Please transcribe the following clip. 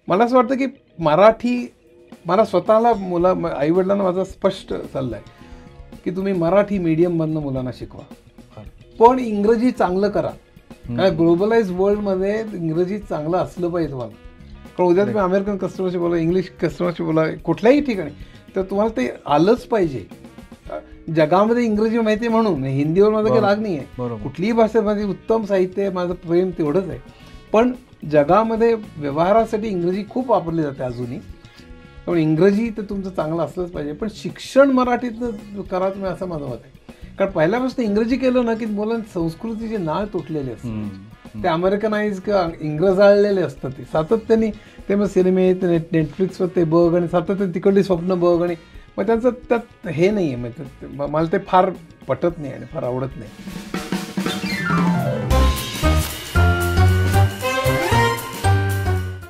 मला असं वाटतं की मराठी, मला स्वतःला आईवडिलांना माझा स्पष्ट सल्ला आहे की तुम्ही मराठी मीडियममधनं मुलांना शिकवा, पण इंग्रजी चांगलं करा. कारण ग्लोबलाइज वर्ल्डमध्ये इंग्रजी चांगलं असलं पाहिजे तुम्हाला. कारण उद्या तुम्ही अमेरिकन कस्टमरशी बोला, इंग्लिश कस्टमरशी बोला, कुठल्याही ठिकाणी, तर तुम्हाला ते आलंच पाहिजे. जगामध्ये इंग्रजी माहिती आहे म्हणून, हिंदीवर माझा काही राग नाही आहे, कुठलीही भाषेमध्ये उत्तम साहित्य आहे, माझं प्रेम तेवढंच आहे. पण जगामध्ये व्यवहारासाठी इंग्रजी खूप वापरली जाते अजूनही. त्यामुळे इंग्रजी तर तुमचं चांगलं असलंच पाहिजे, पण शिक्षण मराठीतनं करा तुम्ही, असं माझं मत आहे. कारण पहिल्यापासून इंग्रजी केलं ना की मुलांची संस्कृतीची नाळ तुटलेली असते. ते अमेरिकनाइज किंवा इंग्रजाळलेले असतात, ते सातत्याने ते मग सिनेमे नेटफ्लिक्सवर ते बघ आणि सातत्याने तिकडली स्वप्न बघ, आणि मग त्यांचं त्यात हे नाही आहे, मग मला ते फार पटत नाही आणि फार आवडत नाही.